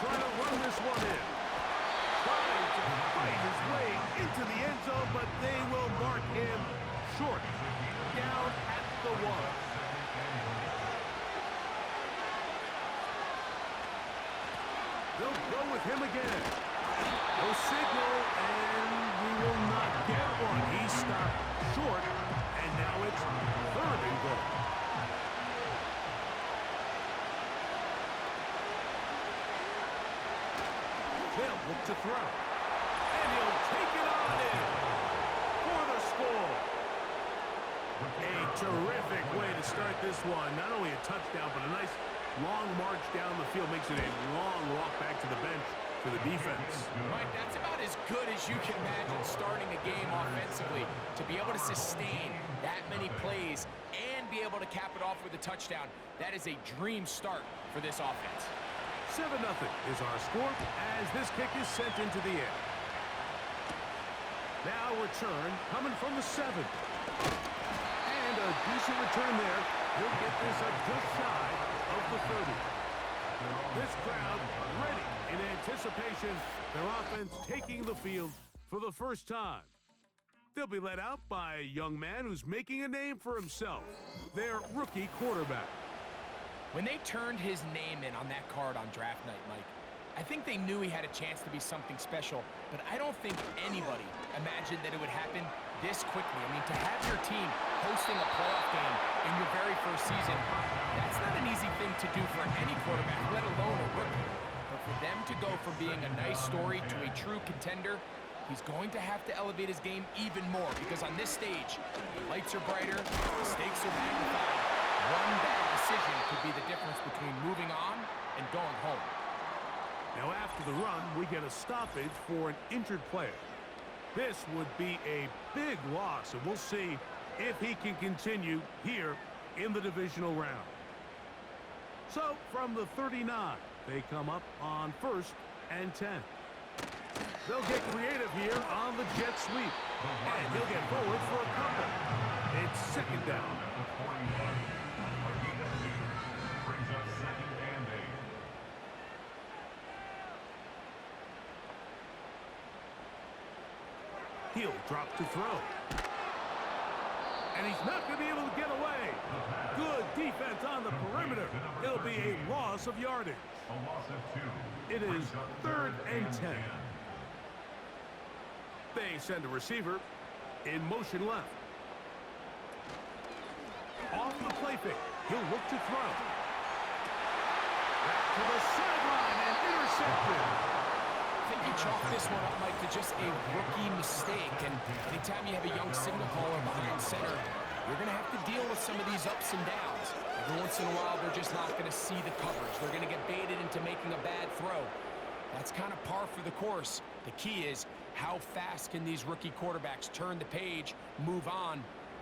try to run this one in. Trying to fight his way into the end zone, but they will mark him short. Down at the 1. They'll go with him again. No signal, and we will not get one. He stopped short, and now it's 3rd and goal. They'll look to throw. And he'll take it on in for the score. A terrific way to start this one. Not only a touchdown, but a nice long march down the field. Makes it a long walk back to the bench for the defense. Mike, that's about as good as you can imagine starting a game offensively. To be able to sustain that many plays and be able to cap it off with a touchdown, that is a dream start for this offense. 7-0 is our score as this kick is sent into the air. Now return coming from the 7. And a decent return there. He'll get this up just shy of the 30. This crowd ready in anticipation. Their offense taking the field for the first time. They'll be led out by a young man who's making a name for himself, their rookie quarterback. When they turned his name in on that card on draft night, Mike, I think they knew he had a chance to be something special, but I don't think anybody imagined that it would happen this quickly. I mean, to have your team hosting a playoff game in your very first season, that's not an easy thing to do for any quarterback, let alone a rookie. But for them to go from being a nice story to a true contender, he's going to have to elevate his game even more, because on this stage, the lights are brighter, the stakes are magnified. One bad decision could be the difference between moving on and going home. Now after the run, we get a stoppage for an injured player. This would be a big loss, and we'll see if he can continue here in the divisional round. So from the 39, they come up on 1st and 10. They'll get creative here on the jet sweep. And he'll get forward for a couple. It's 2nd down. He'll drop to throw. And he's not going to be able to get away. Good defense on the perimeter. It'll be a loss of yardage. It is 3rd and 10. They send a receiver in motion left. Off the play fake. He'll look to throw. Back to the sideline and intercepted. I think you chalk this one up, Mike, to just a rookie mistake. And anytime you have a young signal caller behind center, you're going to have to deal with some of these ups and downs. Every once in a while, they're just not going to see the coverage. They're going to get baited into making a bad throw. That's kind of par for the course. The key is, how fast can these rookie quarterbacks turn the page, move on,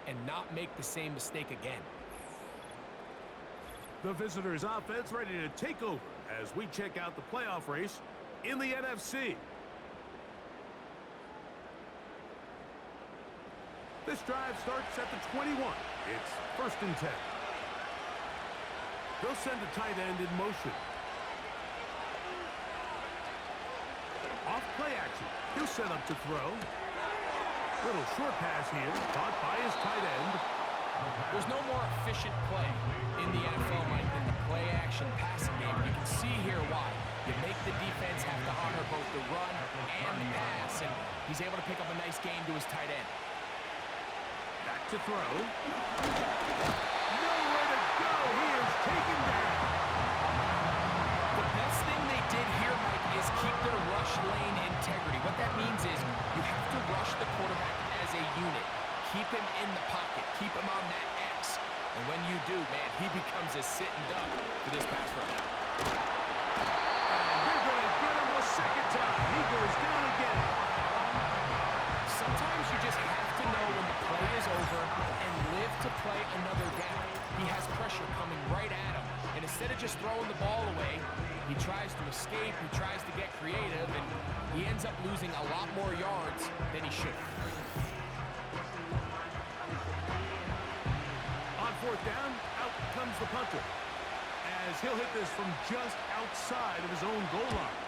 and not make the same mistake again? The visitors' offense ready to take over as we check out the playoff race in the NFC. This drive starts at the 21. It's 1st and 10. They'll send a tight end in motion. Off play action. He'll set up to throw. Little short pass here, caught by his tight end. There's no more efficient play in the NFL, Mike, than the play-action passing game. You can see here why. You make the defense have to honor both the run and the pass, and he's able to pick up a nice gain to his tight end. Back to throw. Nowhere to go. He is taken down. The best thing they did here, Mike, is keep their rush lane integrity. What that means is you have to rush the quarterback as a unit. Keep him in the pocket. Keep him on that X. And when you do, man, he becomes a sitting duck for this pass rush. And they're going to get him a second time. He goes down again. Sometimes you just have to know when the play is over and live to play another down. He has pressure coming right at him. And instead of just throwing the ball away, he tries to escape, he tries to get creative, and he ends up losing a lot more yards than he should. On 4th down, out comes the punter. as he'll hit this from just outside of his own goal line.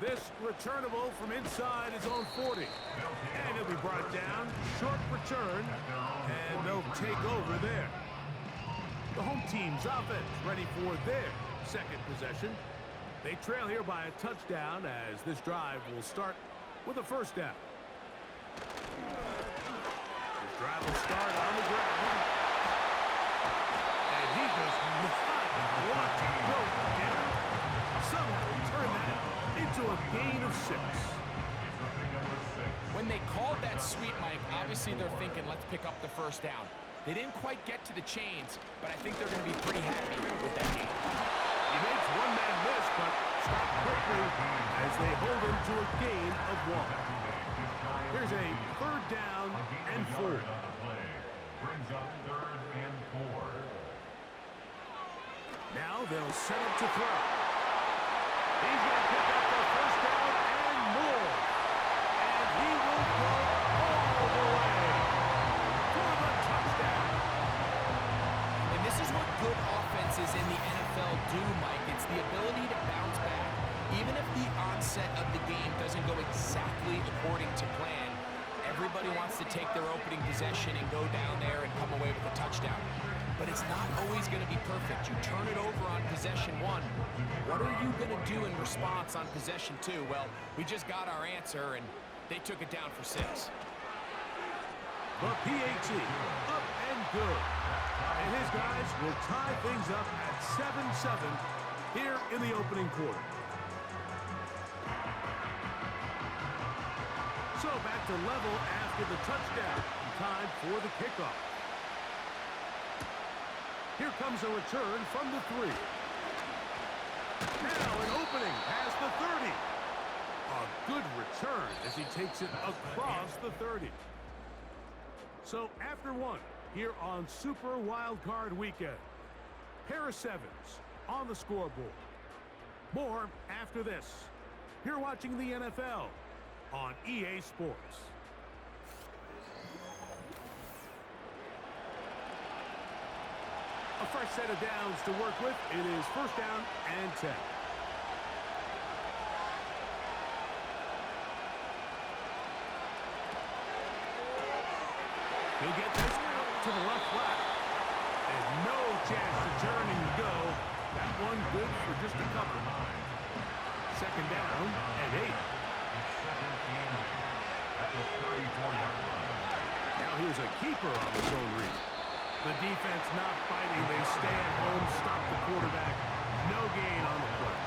This returnable from inside his own 40. And he'll be brought down. Short return. And they'll take over there. The home team's offense ready for their second possession. They trail here by a touchdown as this drive will start with a first down. This drive will start on the ground. And he does not want to go down. Somehow turn that into a gain of 6. When they called that sweep, Mike, obviously they're thinking, let's pick up the first down. They didn't quite get to the chains, but I think they're going to be pretty happy with that game. He makes one man miss, but stopped quickly as they hold him to a gain of 1. Here's a third down and 4. Brings up 3rd and 4. Now they'll set up to throw. He's going to pick up the first down and more. And he will go all the way for the touchdown. And this is what good offenses in the NFL do, Mike. It's the ability to bounce back. Even if the onset of the game doesn't go exactly according to plan, everybody wants to take their opening possession and go down there and come away with a touchdown. But it's not always going to be perfect. You turn it over on possession 1. What are you going to do in response on possession 2? Well, we just got our answer, and they took it down for 6. The PAT, up and good. And his guys will tie things up at 7-7 here in the opening quarter. So back to level after the touchdown. Time for the kickoff. Here comes a return from the 3. Now an opening past the 30. A good return as he takes it across the 30. So after 1, here on Super Wildcard Weekend, pair of 7s on the scoreboard. More after this. You're watching the NFL on EA Sports. A fresh set of downs to work with. It is first down and 10. He'll get this out to the left flat. And no chance to turn and go. That one good for just a couple. Second down and 8. Now here's a keeper on the zone read. The defense not fighting. They stay at home, stop the quarterback. No gain on the play.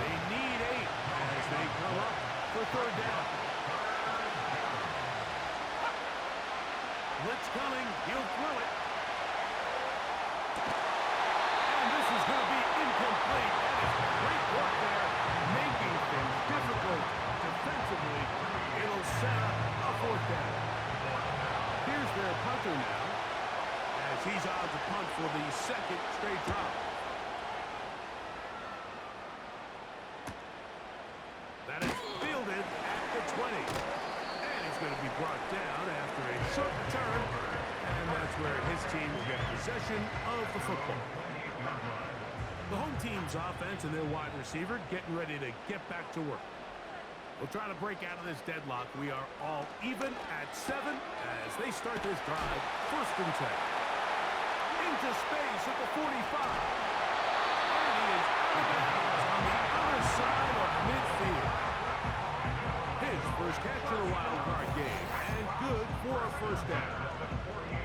They need 8 as they come up for third down. Blitz coming. He'll throw it. And this is going to be incomplete. That is great work there, making things difficult defensively. It'll set up a fourth down. Here's their punter now, as he's on to punt for the second straight drop. That is fielded at the 20. And he's going to be brought down after a short return. And that's where his team will get possession of the football. The home team's offense and their wide receiver getting ready to get back to work. We'll try to break out of this deadlock. We are all even at 7 as they start this drive. First and 10. Into space at the 45. And he is out of bounds on the other side of midfield. His first catch of the wild card game. And good for a first down.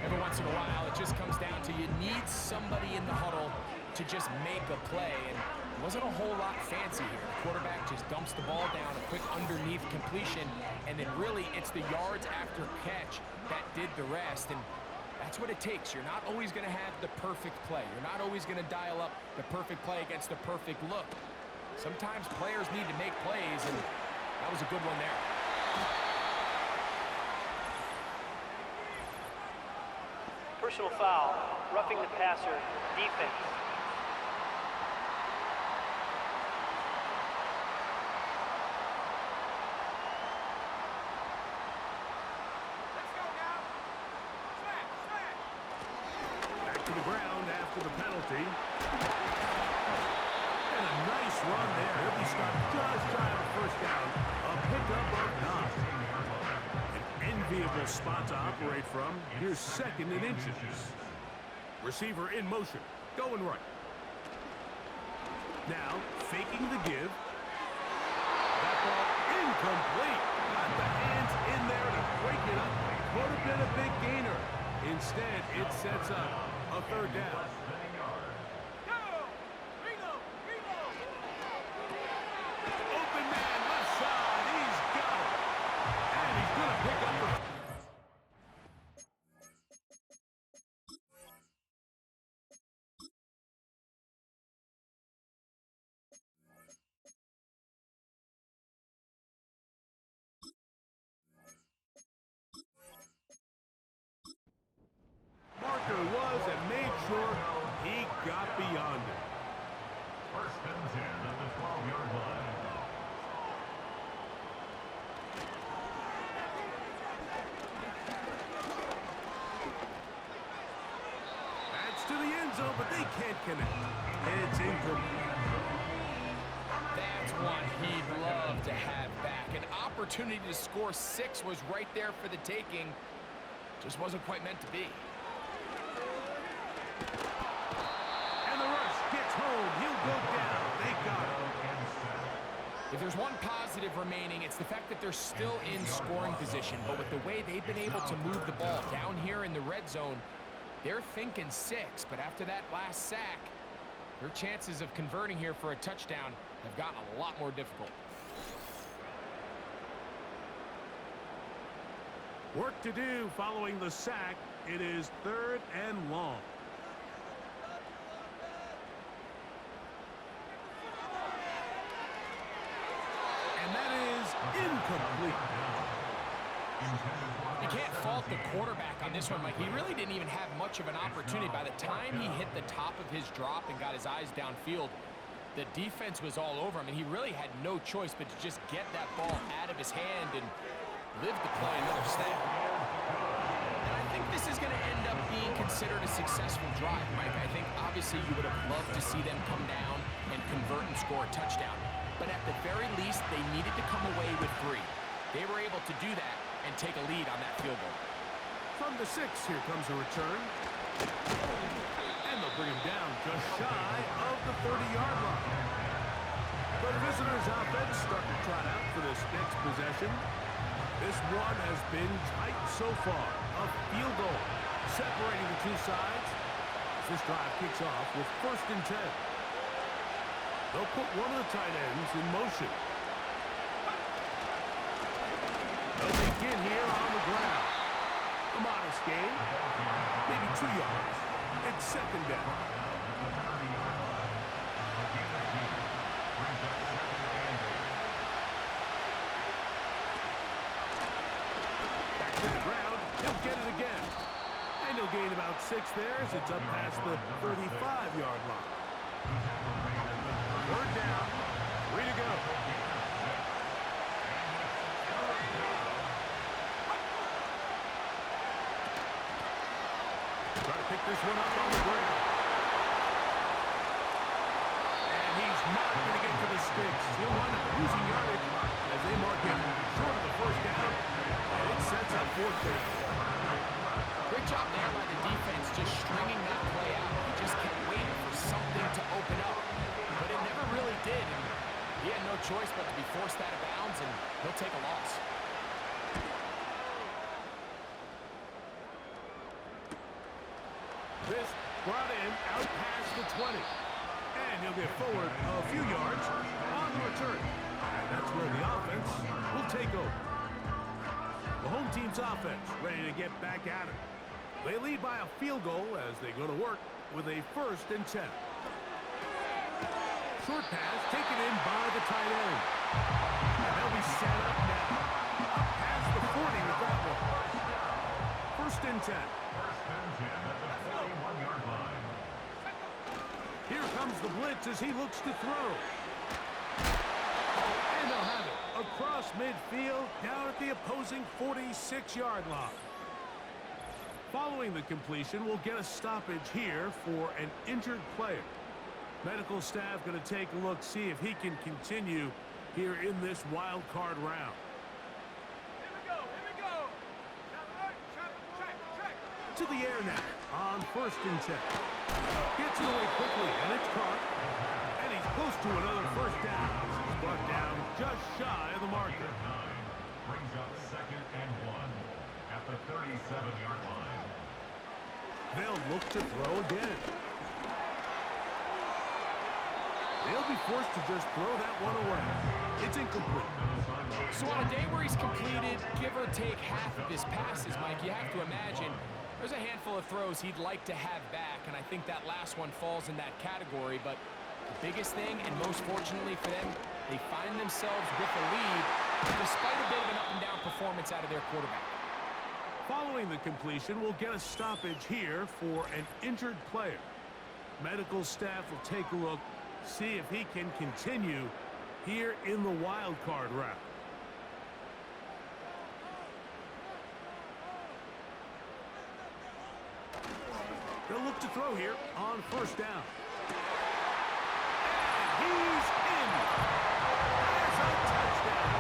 Every once in a while, it just comes down to you need somebody in the huddle to just make a play. And it wasn't a whole lot fancy here. The quarterback just dumps the ball down, a quick underneath completion, and then really it's the yards after catch that did the rest. And that's what it takes. You're not always going to have the perfect play. You're not always going to dial up the perfect play against the perfect look. Sometimes players need to make plays, and that was a good one there. Personal foul, roughing the passer, defense. Let's go now. Flash. the ground after the penalty. And a nice run there. He'll be stopped just shy of a first down. A pickup of 9. An enviable spot to operate from. Here's 2nd and inches. Receiver in motion. Going right. Now, faking the give. That ball incomplete. Got the hands in there to break it up. Would have been a big gainer. Instead, it sets up a 3rd down. Open man, left side. He's got it. And he's going to pick up the... Marker was and made sure he got beyond it. 1st and 10 at the 12-yard line. That's to the end zone, but they can't connect. It's incomplete. That's one he'd love to have back. An opportunity to score 6 was right there for the taking. Just wasn't quite meant to be. And the rush gets home. He'll go down. They got it. If there's one positive remaining, it's the fact that they're still in scoring position. But with the way they've been able to move the ball down here in the red zone, they're thinking 6. But after that last sack, their chances of converting here for a touchdown have gotten a lot more difficult. Work to do following the sack. It is 3rd and long. And that is incomplete. You can't fault the quarterback on this one, Mike. He really didn't even have much of an opportunity. By the time he hit the top of his drop and got his eyes downfield, the defense was all over him, and he really had no choice but to just get that ball out of his hand and live to play another snap. And I think this is going to end up being considered a successful drive, Mike. I think obviously you would have loved to see them come down and convert and score a touchdown. But at the very least, they needed to come away with 3. They were able to do that and take a lead on that field goal. From the 6, here comes a return. And they'll bring him down just shy of the 30-yard line. The visitors' offense starting to trot out for this next possession. This one has been tight so far. A field goal separating the two sides as this drive kicks off with 1st and 10. They'll put one of the tight ends in motion. They'll begin here on the ground. A modest gain, maybe 2 yards. It's 2nd down. Back to the ground. He'll get it again. And he'll gain about 6 there as it's up past the 35-yard line. 3rd down. 3 to go. Try to pick this one up on the ground. And he's not going to get to the sticks. He'll wind up losing yardage as they mark him short of the 1st down. And it sets up 4th down. Great job there by the defense just stringing that play out. He just kept waiting for something to open up. But it never really did. And he had no choice but to be forced out of bounds, and he'll take a loss. This brought in out past the 20. And he'll get forward a few yards on the return. And that's where the offense will take over. The home team's offense ready to get back at it. They lead by a field goal as they go to work with a 1st and 10. Short pass taken in by the tight end. And they'll be set up now. Up past the 40 with that one. 1st and 10. 1st and 10 at the 41-yard line. Here comes the blitz as he looks to throw. And they'll have it across midfield down at the opposing 46-yard line. Following the completion, we'll get a stoppage here for an injured player. Medical staff going to take a look, see if he can continue here in this wild card round. To the air now on 1st and 10. Gets it away quickly, and it's caught. And he's close to another first down. He's brought down just shy of the marker. Brings up 2nd and 1 at the 37-yard line. They'll look to throw again. They'll be forced to just throw that one away. It's incomplete. So on a day where he's completed, give or take half of his passes, Mike, you have to imagine there's a handful of throws he'd like to have back, and I think that last one falls in that category. But the biggest thing, and most fortunately for them, they find themselves with a lead despite a bit of an up-and-down performance out of their quarterback. Following the completion, we'll get a stoppage here for an injured player. Medical staff will take a look, see if he can continue here in the wild card round. They'll look to throw here on 1st down. And he's in. That's a touchdown.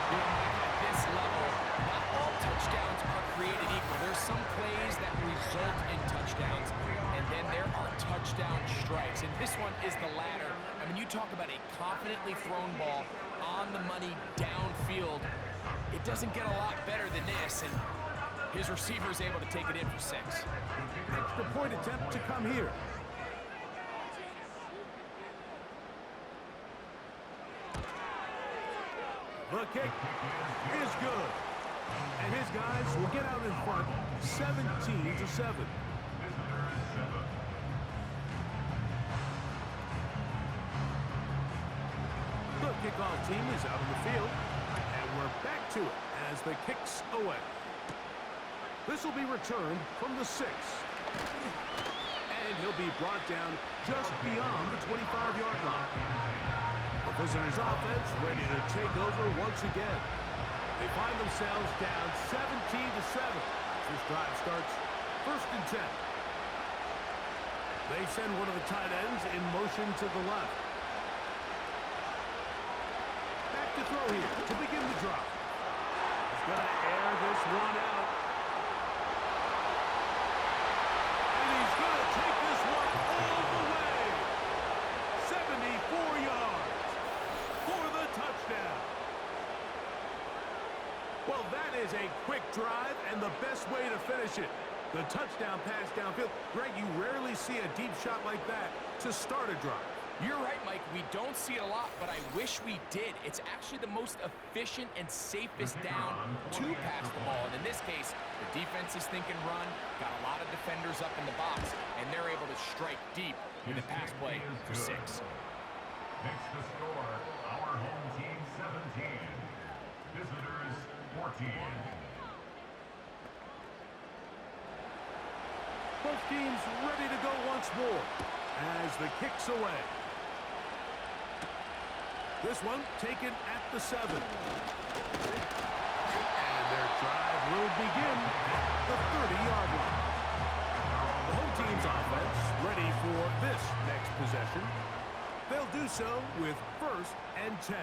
You know, Mike, at this level, not all touchdowns are created equal. There's some plays that result in touchdowns, and then there are touchdown strikes. And this one is the latter. I mean, you talk about a confidently thrown ball on the money downfield. It doesn't get a lot better than this, and his receiver is able to take it in for 6. Extra point attempt to come here. The kick is good. And his guys will get out in front 17-7. The kickoff team is out on the field. And we're back to it as the kick's away. This will be returned from the 6. And he'll be brought down just beyond the 25-yard line. The visitors' offense ready to take over once again. They find themselves down 17-7. This drive starts 1st and 10. They send one of the tight ends in motion to the left. Back to throw here to begin the drive. He's going to air this one out. Well, that is a quick drive and the best way to finish it. The touchdown pass downfield. Greg, you rarely see a deep shot like that to start a drive. You're right, Mike. We don't see it a lot, but I wish we did. It's actually the most efficient and safest down to pass the ball. And in this case, the defense is thinking run, got a lot of defenders up in the box, and they're able to strike deep with a pass play for 6. Next to score, our home team 17. Visitors 14. Both teams ready to go once more as the kick's away. This one taken at the 7. And their drive will begin at the 30-yard line. The home team's offense ready for this next possession. They'll do so with 1st and 10.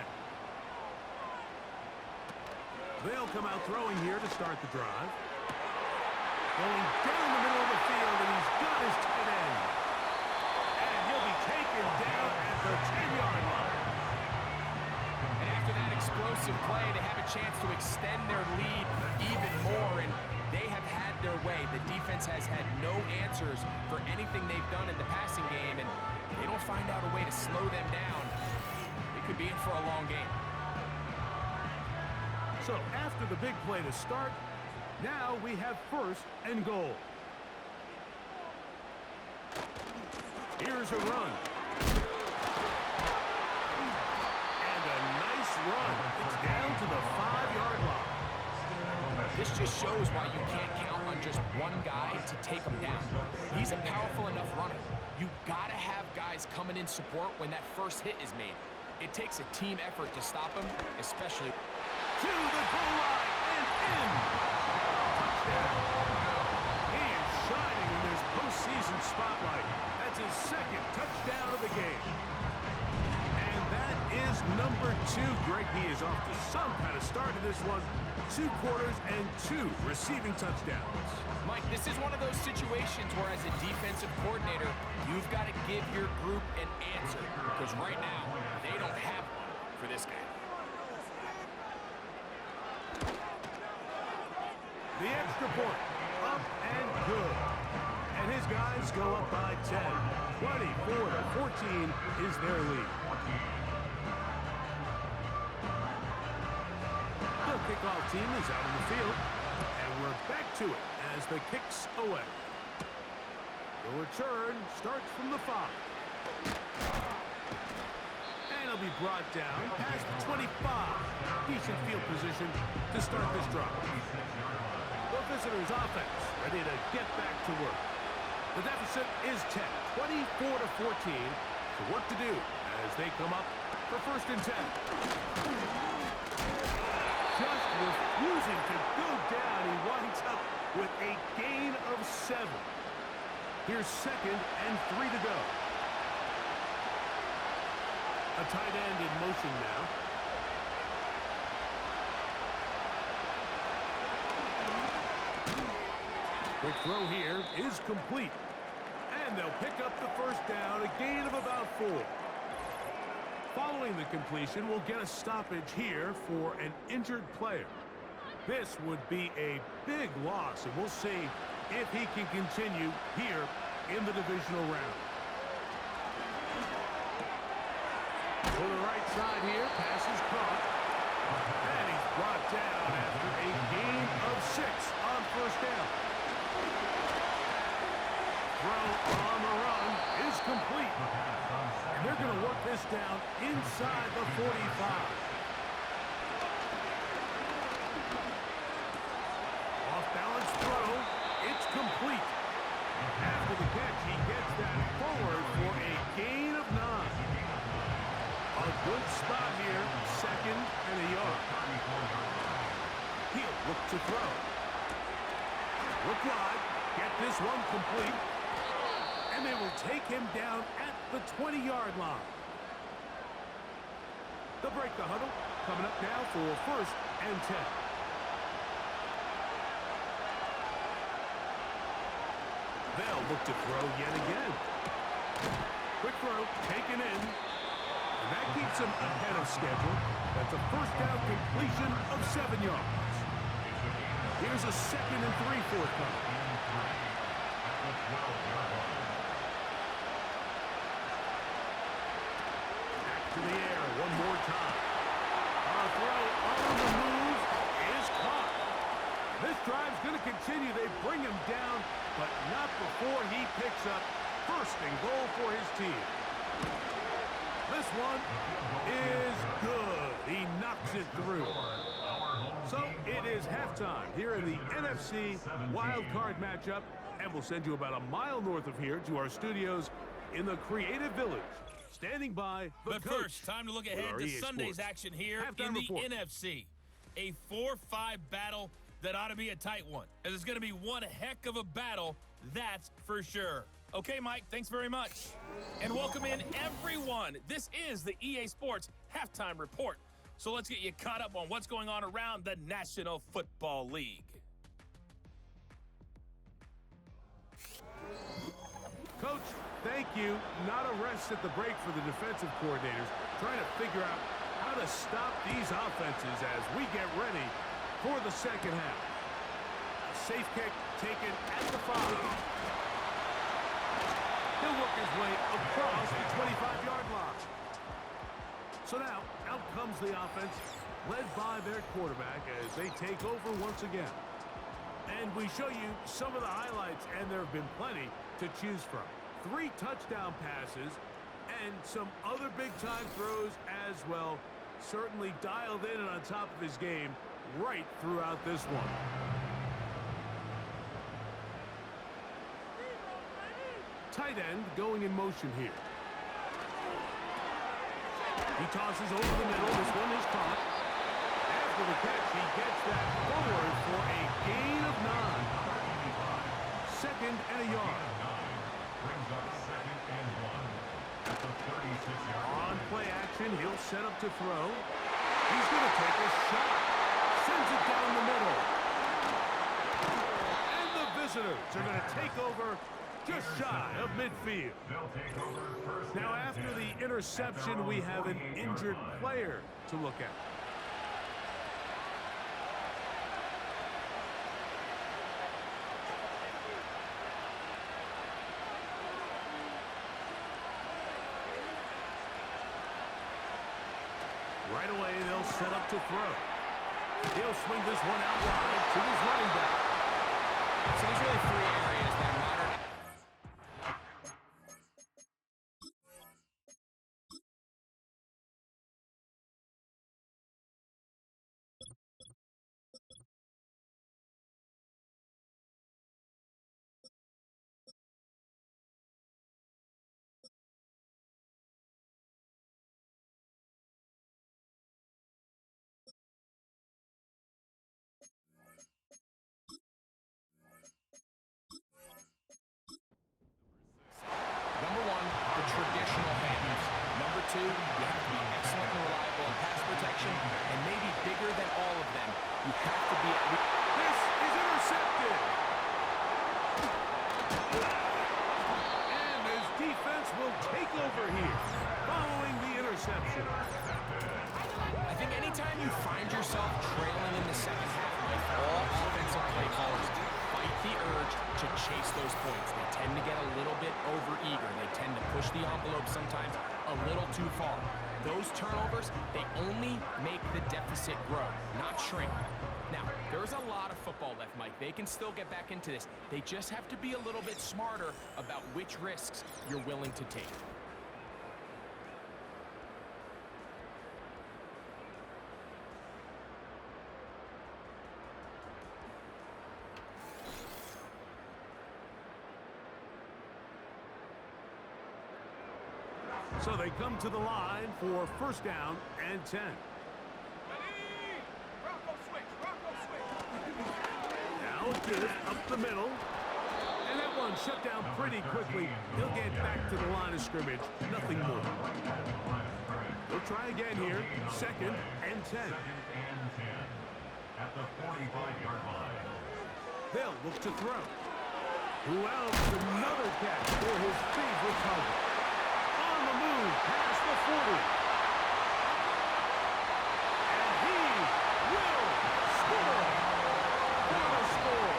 They'll come out throwing here to start the drive. Going down the middle of the field, and he's got his tight end. And he'll be taken down at the 10-yard line. And after that explosive play, they have a chance to extend their lead even more, and they have had their way. The defense has had no answers for anything they've done in the passing game, and they don't find out a way to slow them down. They could be in for a long game. So after the big play to start, now we have 1st and goal. Here's a run. And a nice run. It's down to the 5-yard line. This just shows why you can't count on just one guy to take him down. He's a powerful enough runner. You gotta have guys coming in support when that first hit is made. It takes a team effort to stop him, especially to the goal line and in. Touchdown. some kind of start to this one. 2 quarters and 2 receiving touchdowns. Mike, this is one of those situations where as a defensive coordinator, you've got to give your group an answer because right now, they don't have one for this guy. The extra point, up and good. And his guys go up by 10. 24-14 is their lead. The kickoff team is out on the field, and we're back to it as the kick's away. The return starts from the 5. And it'll be brought down past the 25. Decent field position to start this drive. The visitors' offense ready to get back to work. The deficit is 10, 24-14. So work to do as they come up for 1st and 10. Just refusing to go down. He winds up with a gain of 7. Here's 2nd and 3 to go. A tight end in motion now. Quick throw here is complete. And they'll pick up the 1st down, a gain of about 4. Following the completion, we'll get a stoppage here for an injured player. This would be a big loss, and we'll see if he can continue here in the divisional round. To the right side here, pass is caught. And he's brought down after a gain of 6 on 1st down. Throw on the run is complete. And they're going to work this down inside the 45. Off-balance throw. It's complete. After the catch, he gets that forward for a gain of 9. A good spot here. 2nd and a yard. He'll look to throw. Look wide. Get this one complete. And they will take him down at the 20-yard line. They'll break the huddle. Coming up now for 1st and 10. They'll look to throw yet again. Quick throw, taken in. And that keeps him ahead of schedule. That's a 1st down completion of 7 yards. Here's a 2nd and 3 forthcoming. To the air one more time. A throw on the move is caught. This drive's going to continue. They bring him down, but not before he picks up 1st and goal for his team. This one is good. He knocks it through. So it is halftime here in the NFC Wild Card matchup, and we'll send you about a mile north of here to our studios in the Creative Village. Standing by the But coach. first, time to look ahead to EA Sunday's Sports. action here Halftime in the report. NFC. A 4-5 battle that ought to be a tight one. As it's going to be one heck of a battle, that's for sure. Okay, Mike, thanks very much. And welcome in, everyone. This is the EA Sports Halftime Report. So let's get you caught up on what's going on around the National Football League. Coach, thank you. Not a rest at the break for the defensive coordinators, trying to figure out how to stop these offenses as we get ready for the 2nd half. A safe kick taken at the 5. He'll work his way across the 25-yard line. So now, out comes the offense, led by their quarterback as they take over once again. And we show you some of the highlights, and there have been plenty to choose from. 3 touchdown passes and some other big-time throws as well. Certainly dialed in and on top of his game right throughout this one. Tight end going in motion here. He tosses over the middle. This one is caught. After the catch, he gets that forward for a gain of 9. 2nd and a yard. Brings up 2nd and 1 at the 36-yard line. On play action, he'll set up to throw. He's going to take a shot. Sends it down the middle. And the visitors are going to take over just shy of midfield. Now, after the interception, we have an injured player to look at. Right away, they'll set up to throw. He'll swing this one out wide to his running back. So there's really three areas that modern... Number one, the traditional handoffs. Number two, you have to be excellent and reliable in pass protection, and maybe bigger than all of them, you have to be at least... This is intercepted. And his defense will take over here, following the interception. I think anytime you find yourself trailing in the second half, like all offensive play callers fight the urge to chase those points. They tend to get a little bit over-eager. They tend to push the envelope sometimes a little too far. Those turnovers, they only make the deficit grow, not shrink. Now, there's a lot of football left, Mike. They can still get back into this. They just have to be a little bit smarter about which risks you're willing to take. So they come to the line for first down and 10. Now a give up the middle. And that one shut down pretty quickly. He'll get back to the line of scrimmage. Nothing more. They'll try again here. Second and 10. At the 45-yard line. They'll look to throw. Wells, another catch for his favorite target. On the move, past the 40. And he will score. What a score.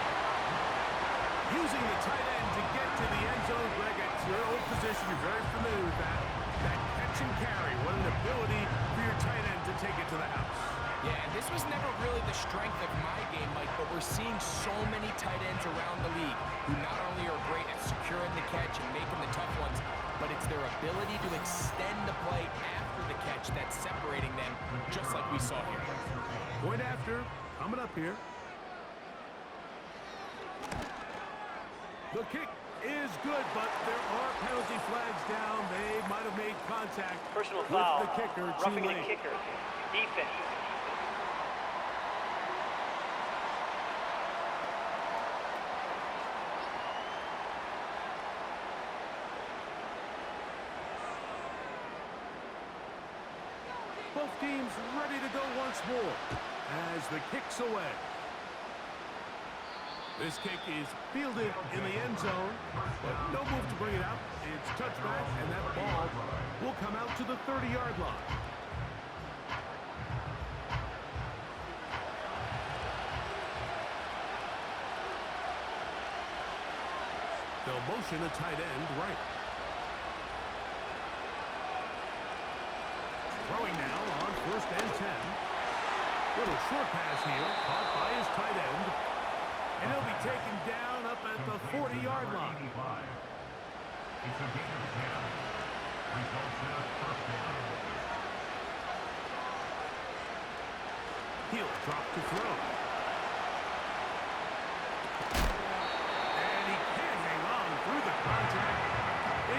Using the tight end to get to the end zone, Greg, at your old position, you're very familiar with that. That catch and carry, what an ability for your tight end to take it to the house. Yeah, and this was never really the strength of my game, Mike, but we're seeing so many tight ends around the league who not only are great at securing the catch and making the tough ones, but it's their ability to extend the play after the catch that's separating them, just like we saw here. Point after, coming up here. The kick is good, but there are penalty flags down. They might have made contact Personal with foul. the kicker too Roughing late. the kicker. Defense. Both teams ready to go once more as the kick's away. This kick is fielded in the end zone, but no move to bring it out. It's touchback, and that ball will come out to the 30-yard line. They'll motion a tight end right. Throwing now on first and 10. Little short pass here, caught by his tight end. And he'll be taken down up at the 40-yard line. It's a gain of 10. Results in a first down. He'll drop to throw. And he can't hang on through the contact.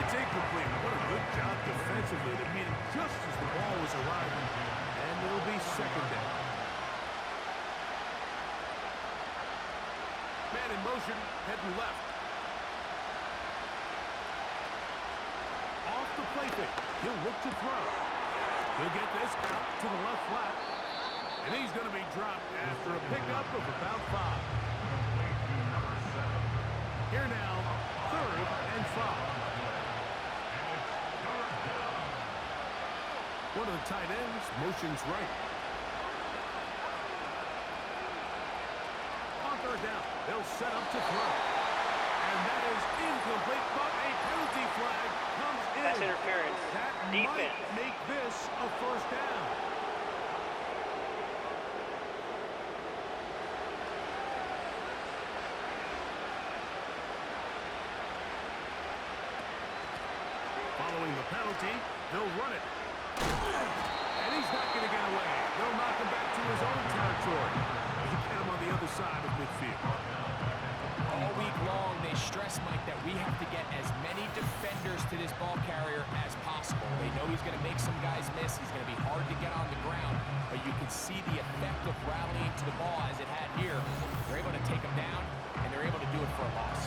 It's incomplete. What a good job defensively to meet him just as the ball was arriving. And it'll be second down. Man in motion, heading left. Off the play fake. He'll look to throw. He'll get this out to the left flat. And he's going to be dropped after a pickup of about 5. Here now, 3rd and 5. One of the tight ends motions right. On 3rd down, they'll set up to throw. And that is incomplete, but a penalty flag comes in. That's interference. That Defense. might make this a 1st down. Following the penalty, they'll run it. And he's not going to get away. They'll knock him back to his own territory. He'll get him on the other side of midfield. All week long, they stress, Mike, that we have to get as many defenders to this ball carrier as possible. They know he's going to make some guys miss. He's going to be hard to get on the ground. But you can see the effect of rallying to the ball as it had here. They're able to take him down, and they're able to do it for a loss.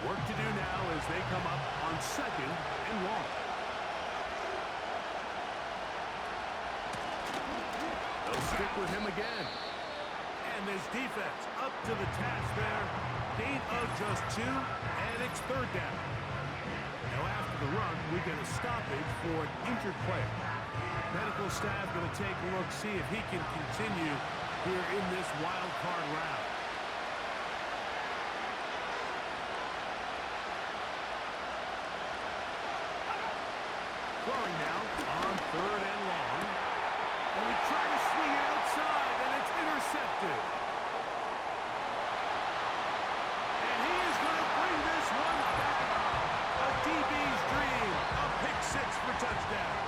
Work to do now as they come up on 2nd and long. They'll stick with him again. And this defense up to the task there. Gain of just 2, and it's 3rd down. Now after the run, we get a stoppage for an injured player. Medical staff going to take a look, see if he can continue here in this wild card round. Throwing now on 3rd and long. And we try to swing it outside, and it's intercepted. And he is going to bring this one back. A DB's dream. A pick 6 for touchdown.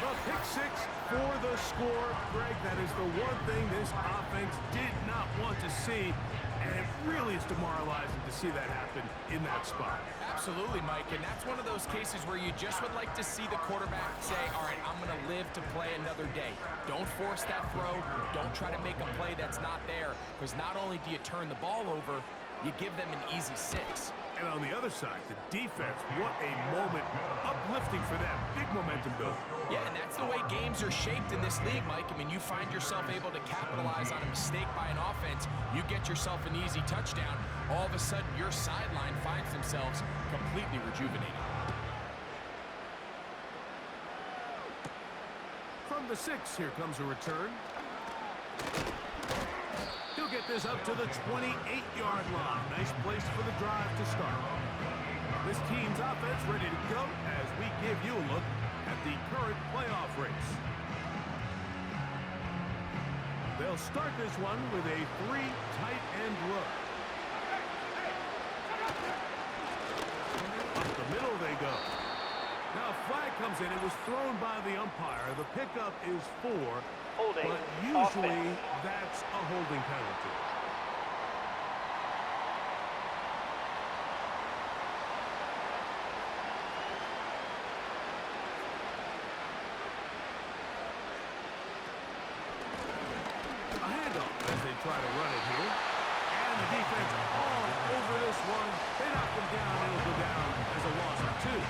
A pick 6 for the score. Greg, that is the one thing this offense did not want to see. And it really is demoralizing to see that happen in that spot. Absolutely, Mike, and that's one of those cases where you just would like to see the quarterback say, all right, I'm going to live to play another day. Don't force that throw. Don't try to make a play that's not there, because not only do you turn the ball over, you give them an easy 6. And on the other side, the defense, what a moment. Uplifting for them. Big momentum build. Yeah, and that's the way games are shaped in this league, Mike. I mean, you find yourself able to capitalize on a mistake by an offense. You get yourself an easy touchdown. All of a sudden, your sideline finds themselves completely rejuvenated. From the 6, here comes a return. He'll get this up to the 28-yard line. Nice place for the drive to start. This team's offense ready to go as we give you a look at the current playoff race. They'll start this one with a 3 tight end look. Up the middle they go. Now a flag comes in. It was thrown by the umpire. The pickup is 4. Holding. But usually Offense. that's a holding penalty. A handoff as they try to run it here. And the defense all over this one. They knock them down. It'll go down as a loss of 2.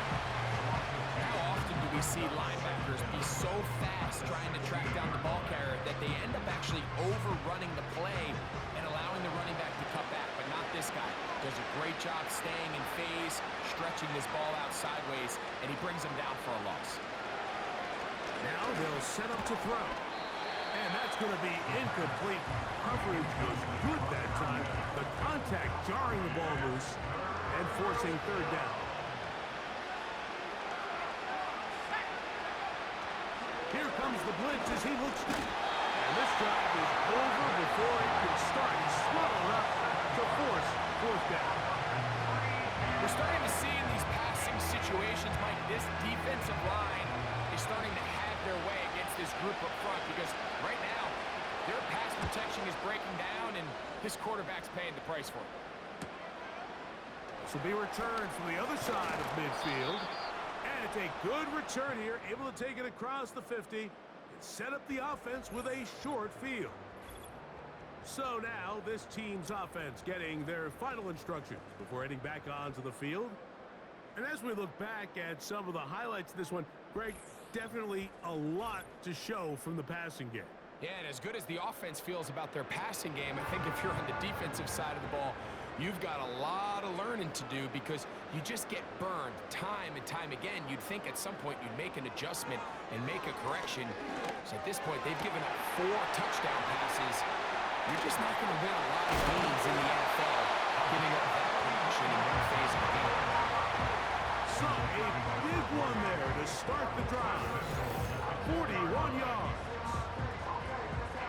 How often do we see linebackers be so fast trying to track down the ball carrier that they end up actually overrunning the play and allowing the running back to cut back, but not this guy. Does a great job staying in phase, stretching this ball out sideways, and he brings him down for a loss. Now they'll set up to throw. And that's going to be incomplete. Coverage was good that time. The contact jarring the ball loose and forcing 3rd down. Here comes the blitz as he looks. And this drive is over before it can start. He's swallowed up to force 4th down. We're starting to see in these passing situations, Mike, this defensive line is starting to have their way against this group up front because right now their pass protection is breaking down and this quarterback's paying the price for it. This will be returned from the other side of midfield. And it's a good return here, able to take it across the 50 and set up the offense with a short field. So now this team's offense getting their final instructions before heading back onto the field. And as we look back at some of the highlights of this one, Greg, definitely a lot to show from the passing game. Yeah, and as good as the offense feels about their passing game, I think if you're on the defensive side of the ball, you've got a lot of learning to do because you just get burned time and time again. You'd think at some point you'd make an adjustment and make a correction. So at this point, they've given up 4 touchdown passes. You're just not going to win a lot of games in the NFL giving up that production in one phase of the game. So, a big one there to start the drive. 41 yards.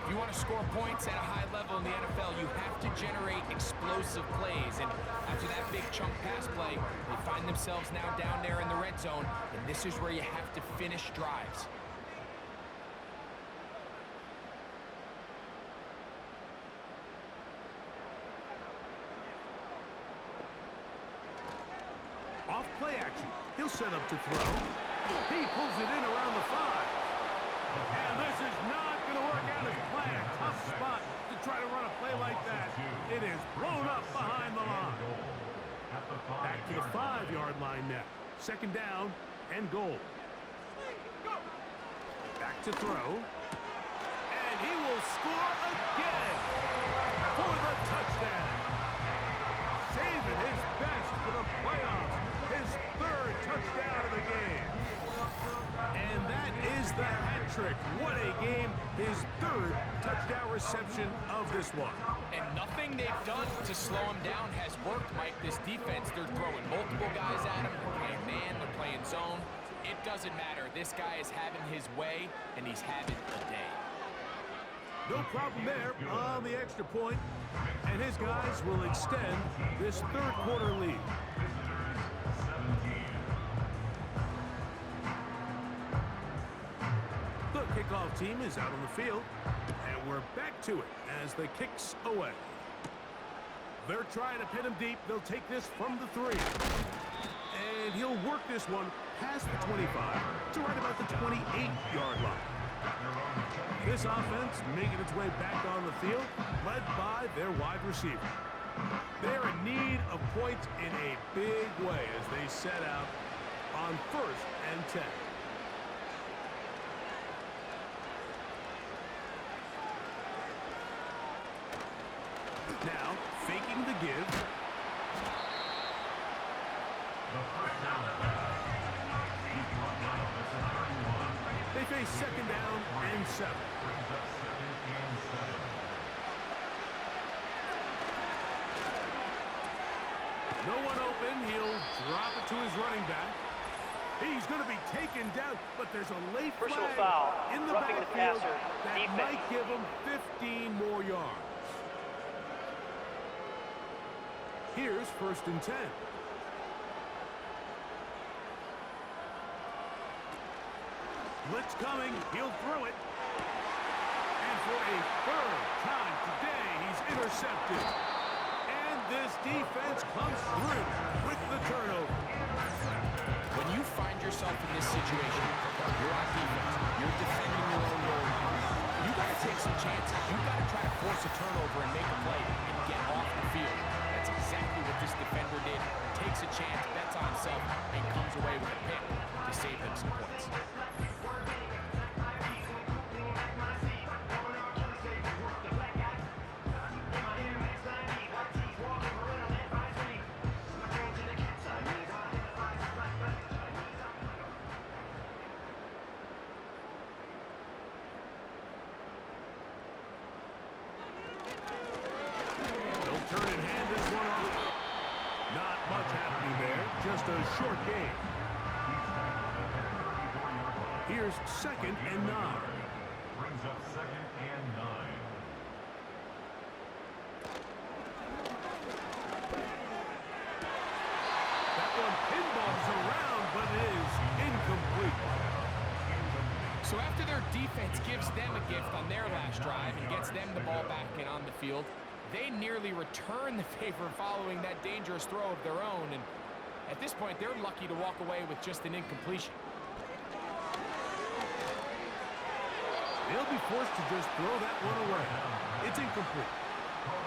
If you want to score points at a high level in the NFL, you have to generate explosive plays. And after that big chunk pass play, they find themselves now down there in the red zone. And this is where you have to finish drives. Off play action. He'll set up to throw. He pulls it in around the 5. And this is not going to work out as planned. Tough spot to try to run a play like that. It is blown up behind the line. Back to the 5-yard line now. Second down and goal. Back to throw. And he will score again for the touchdown. Saving his best for the playoffs. His 3rd touchdown of the game. And that is the hat trick. What a game. His 3rd touchdown reception of this one. And nothing they've done to slow him down has worked, Mike. This defense, they're throwing multiple guys at him. They're playing man, they're playing zone. It doesn't matter. This guy is having his way, and he's having a day. No problem there on the extra point. And his guys will extend this 3rd quarter lead. The kickoff team is out on the field, and we're back to it as the kick's away. They're trying to pin him deep. They'll take this from the 3. And he'll work this one past the 25 to right about the 28-yard line. This offense making its way back on the field, led by their wide receiver. They're in need of points in a big way as they set out on 1st and 10. Now, faking the give. They face second down and 7. No one open. He'll drop it to his running back. He's going to be taken down, but there's a late Personal flag foul, in the roughing the backfield passer, that defense. might give him 15 more yards. Here's 1st and 10. Blitz coming. He'll throw it. And for a 3rd time today, he's intercepted. And this defense comes through with the turnover. When you find yourself in this situation, you're on defense, you're defending your own goal line, you got to take some chances. You got to try to force a turnover and make a play and get off the field. That's exactly what this defender did. Takes a chance, bets on himself, and comes away with a pick to save him some points. Turn and hand this one off. Not much happening there. Just a short game. Here's 2nd and 9. Brings up 2nd and 9. That one pinballs around, but it is incomplete. So after their defense gives them a gift on their last drive and gets them the ball back and on the field, they nearly return the favor following that dangerous throw of their own. And at this point, they're lucky to walk away with just an incompletion. They'll be forced to just throw that one away. It's incomplete.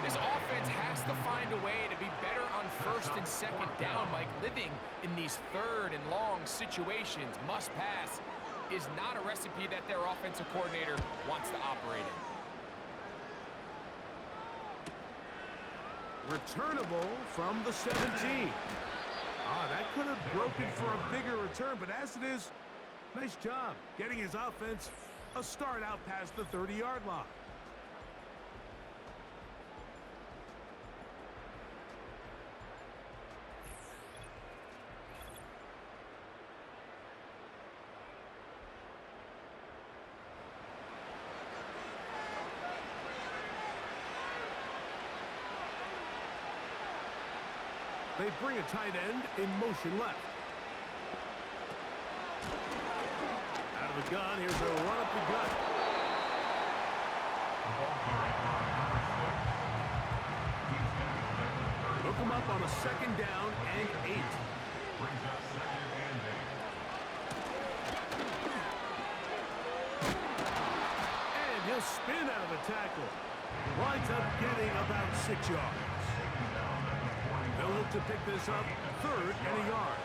This offense has to find a way to be better on first and second down, Mike. Living in these third and long situations, must pass, is not a recipe that their offensive coordinator wants to operate in. Returnable from the 17. That could have broken for a bigger return, but as it is, nice job getting his offense a start out past the 30-yard line. They bring a tight end in motion left. Out of the gun, here's a run up the gut. Hook him up on a second down and 8. Brings up second and 8. And he'll spin out of the tackle. Winds up getting about 6 yards. They'll look to pick this up, 3rd and a yard.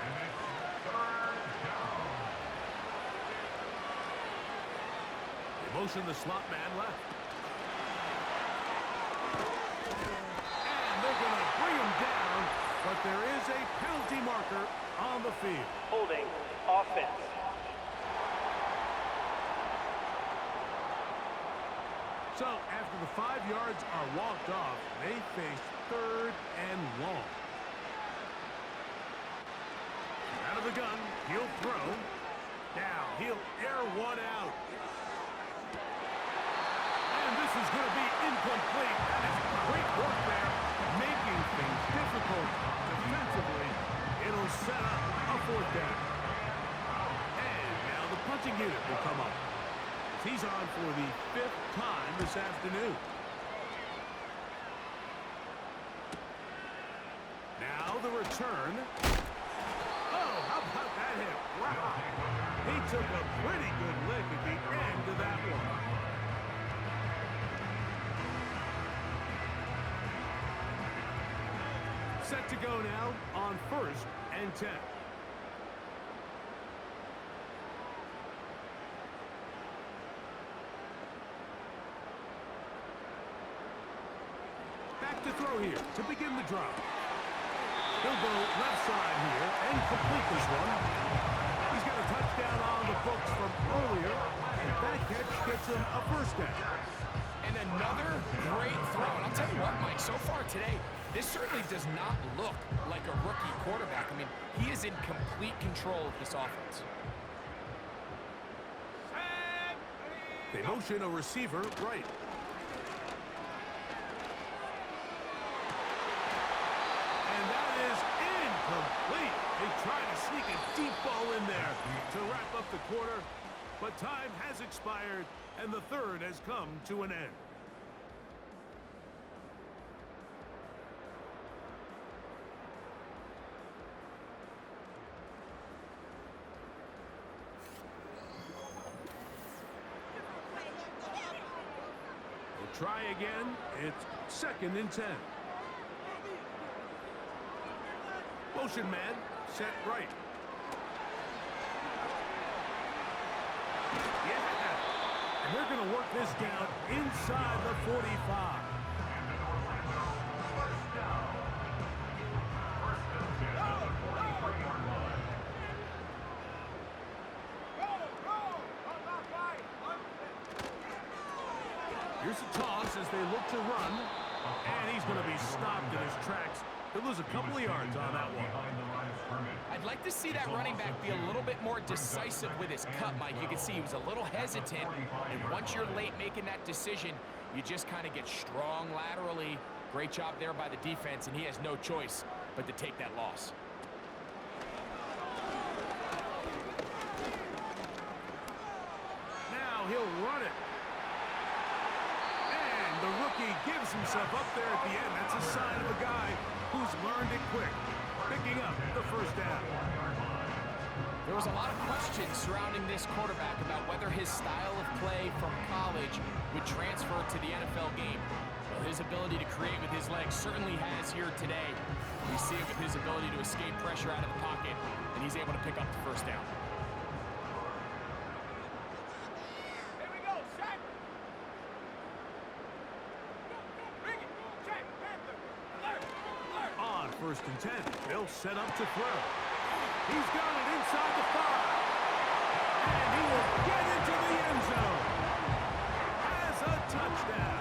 And it's 3rd down. They motion the slot man left. And they're going to bring him down, but there is a penalty marker on the field. Holding offense. So after the 5 yards are walked off, they face 3rd and long. Out of the gun, he'll throw. Now he'll air one out. And this is going to be incomplete. That is great work there, making things difficult defensively. It'll set up a 4th down. And now the punting unit will come up. He's on for the 5th time this afternoon. Now the return. Oh, how about that hit? Wow. He took a pretty good lick at the end of that one. Set to go now on 1st and 10. Back to throw here to begin the drive. He'll go left side here and complete this one. He's got a touchdown on the books from earlier, and that catch gets him a 1st down. And another great throw. And I'll tell you what, Mike, so far today, this certainly does not look like a rookie quarterback. I mean, he is in complete control of this offense. They motion a receiver right. And that is incomplete. They try to sneak a deep ball in there to wrap up the quarter, but time has expired, and the 3rd has come to an end. Try again. It's 2nd and 10. Motion man, set right. Yeah! And they're going to work this down inside the 45. Here's a toss as they look to run, and he's going to be stopped in his tracks. He'll lose a couple of yards on that one. I'd like to see that running back be a little bit more decisive with his cut, Mike. You can see he was a little hesitant, and once you're late making that decision, you just kind of get strong laterally. Great job there by the defense, and he has no choice but to take that loss. Now he'll run it. The rookie gives himself up there at the end. That's a sign of a guy who's learned it quick, picking up the 1st down. There was a lot of questions surrounding this quarterback about whether his style of play from college would transfer to the NFL game. Well, his ability to create with his legs certainly has here today. We see it with his ability to escape pressure out of the pocket, and he's able to pick up the first down. Here we go, Shaq. Bring it. Shaq, Panther. Alert. On 1st and 10, they'll set up to throw. He's got it inside the 5. And he will get into the end zone. Has a touchdown.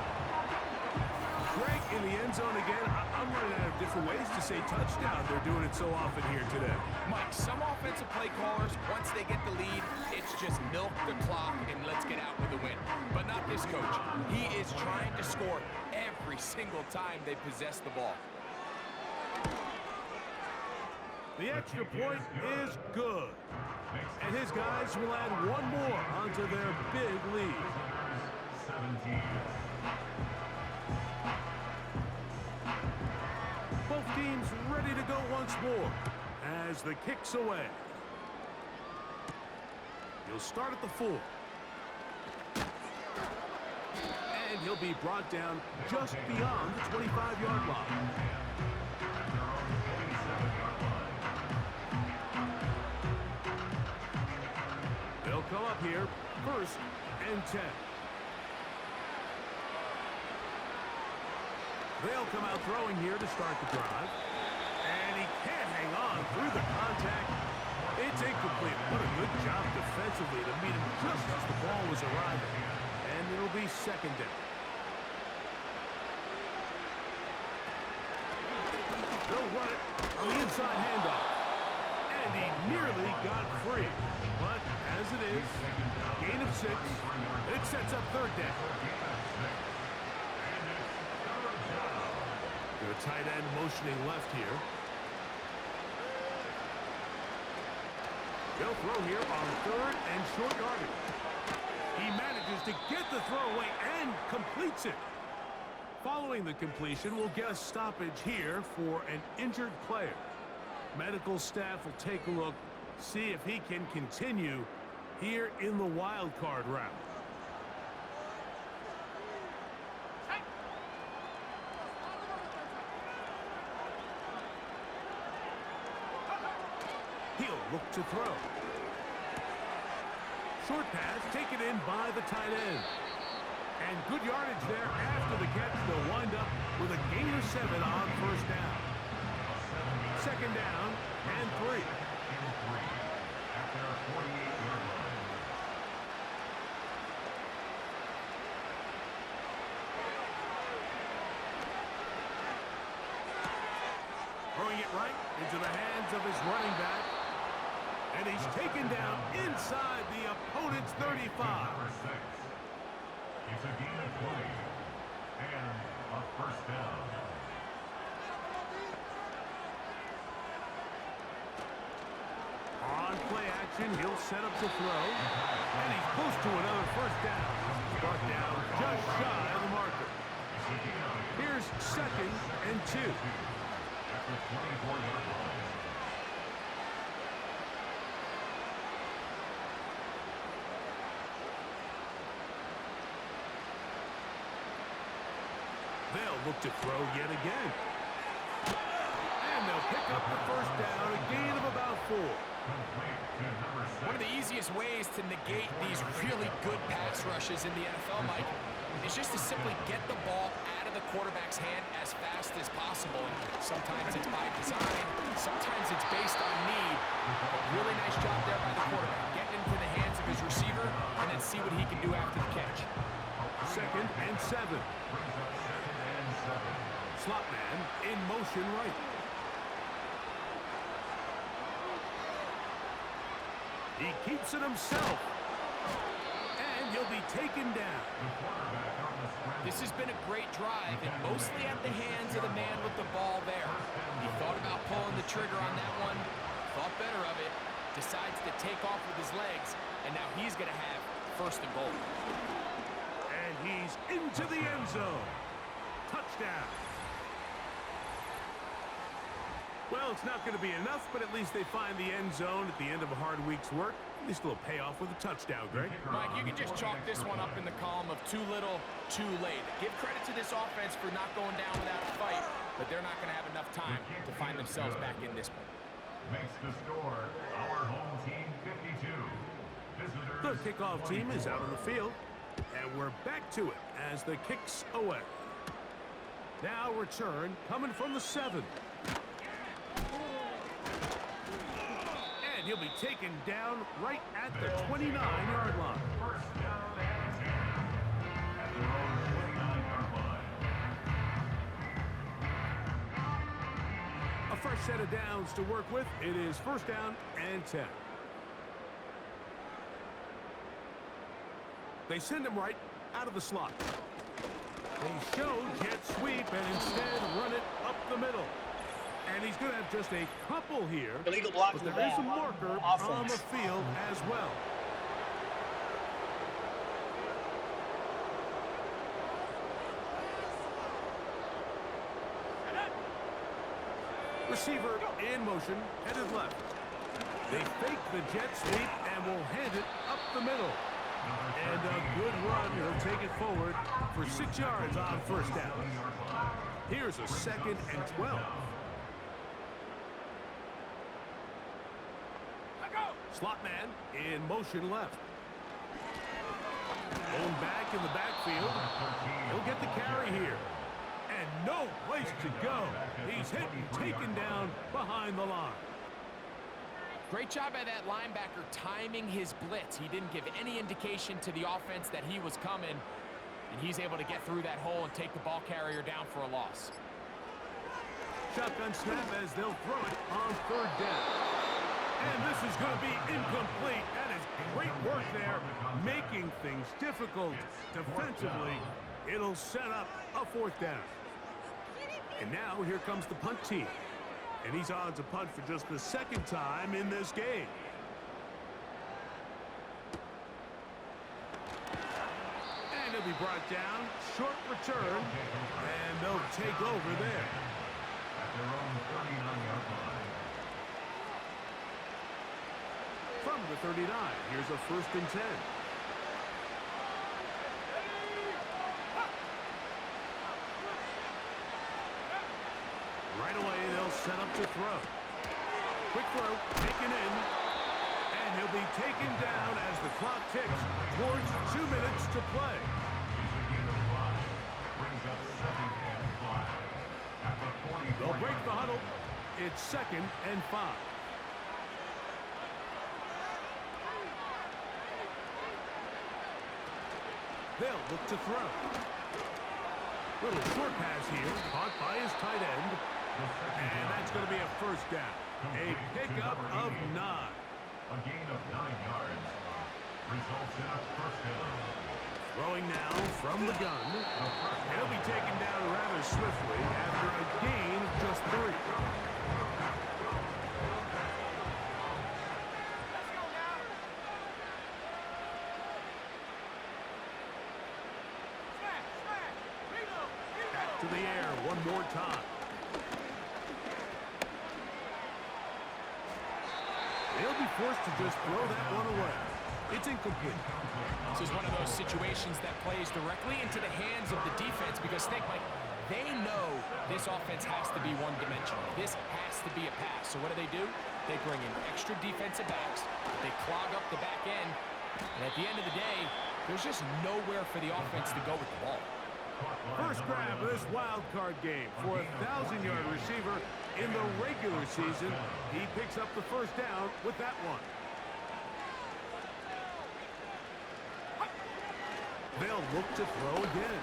Greg in the end zone again. I'm running out of different ways to say touchdown. They're doing it so often here today. Mike, some offensive play callers, once they get the lead, it's just milk the clock and let's get out with a win. But not this coach. He is trying to score every single time they possess the ball. The extra point is good. And his guys will add one more onto their big lead. 17. Both teams ready to go once more as the kick's away. He'll start at the 4. And he'll be brought down just beyond the 25-yard line. They'll come up here, 1st and 10. They'll come out throwing here to start the drive. And he can't hang on through the contact. It's incomplete. What a good job defensively to meet him just as the ball was arriving. And it'll be 2nd down. They'll run it on the inside handoff. And he nearly got free. But as it is, gain of 6. It sets up 3rd down. The tight end motioning left here. They'll throw here on 3rd and short yardage. He manages to get the throw away and completes it. Following the completion, we'll get a stoppage here for an injured player. Medical staff will take a look, see if he can continue here in the wild card round. He'll look to throw. Short pass taken in by the tight end. And good yardage there after the catch. They'll wind up with a gain of 7 on 1st down. 2nd down and 3. At their 48-yard line. Throwing it right into the hands of his running back. And he's taken down inside the opponent's 35. Number 6. It's a gain of 20. And a 1st down. On play action, he'll set up to throw. And he's close to another 1st down. Brought down just shy of the marker. Here's 2nd and 2. At the 24-yard line. They'll look to throw yet again. And they'll pick up the 1st down, a gain of about 4. One of the easiest ways to negate these really good pass rushes in the NFL, Mike, is just to simply get the ball out of the quarterback's hand as fast as possible. And sometimes it's by design, sometimes it's based on need. But really nice job there by the quarterback, getting into the hands of his receiver and then see what he can do after the catch. 2nd and 7. Slot man in motion right. He keeps it himself. And he'll be taken down. This has been a great drive, and mostly at the hands of the man with the ball there. He thought about pulling the trigger on that one, thought better of it, decides to take off with his legs, and now he's going to have 1st and goal. And he's into the end zone. Touchdown. Well, it's not going to be enough, but at least they find the end zone at the end of a hard week's work. Nice little payoff with a touchdown, Greg. Mike, you can just chalk this one up in the column of too little, too late. Give credit to this offense for not going down without a fight, but they're not going to have enough time to find themselves back in this one. Makes the score our home team 52. The Visitors kickoff team is out on the field, and we're back to it as the kick's away. Now return coming from the 7. And he'll be taken down right at the 29-yard line. first down and 10 at their own 29-yard line. A fresh set of downs to work with. It is first down and 10. They send him right out of the slot. They show jet sweep and instead run it up the middle. And he's going to have just a couple here. Illegal blocking But the there is a ball. marker Offense. on the field as well. Receiver in motion, headed left. They fake the jet sweep and will hand it up the middle. And a good run. He'll take it forward for 6 yards on first down. Here's a 2nd and 12. Slot man in motion left. Going back in the backfield. He'll get the carry here. And no place to go. He's hit and taken down behind the line. Great job by that linebacker timing his blitz. He didn't give any indication to the offense that he was coming, and he's able to get through that hole and take the ball carrier down for a loss. Shotgun snap as they'll throw it on third down. And this is going to be incomplete. That is great work there, making things difficult defensively. It'll set up a fourth down. And now here comes the punt team. And he's on to punt for just the 2nd time in this game. And he'll be brought down. Short return. And they'll take over there. At their own 39-yard line. From the 39, here's a 1st and 10. Right away, they'll set up to throw. Quick throw, taken in. And he'll be taken down as the clock ticks towards 2 minutes to play. Brings up 2nd and 5. At the 44 They'll break the huddle. It's 2nd and 5. They'll look to throw. Little short pass here, caught by his tight end. And that's going to be a first down. A pickup of 9. A gain of 9 yards. Results in a first down. Throwing now from the gun. He'll be taken down rather swiftly after a gain of just 3. Back to the air one more time. They'll be forced to just throw that one away. It's incomplete. This is one of those situations that plays directly into the hands of the defense because think, Mike, they know this offense has to be one-dimensional. This has to be a pass. So what do? They bring in extra defensive backs. They clog up the back end. And at the end of the day, there's just nowhere for the offense to go with the ball. First grab of this wild card game for a 1,000-yard receiver in the regular season. He picks up the first down with that one. They'll look to throw again.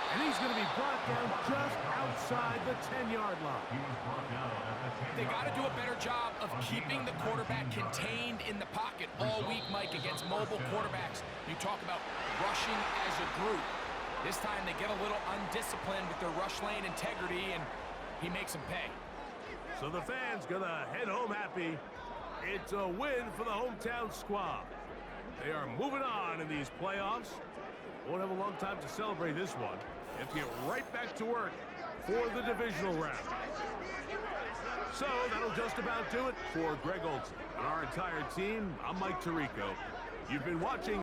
And he's going to be brought down just outside the 10-yard line. He was brought down at the 10-yard line. They got to do a better job of keeping the quarterback contained in the pocket all week, Mike, against mobile quarterbacks. You talk about rushing as a group. This time they get a little undisciplined with their rush lane integrity, and he makes them pay. So the fans going to head home happy. It's a win for the hometown squad. They are moving on in these playoffs. Won't have a long time to celebrate this one. Have to get right back to work for the divisional round. So that'll just about do it for Greg Olson. And our entire team, I'm Mike Tirico. You've been watching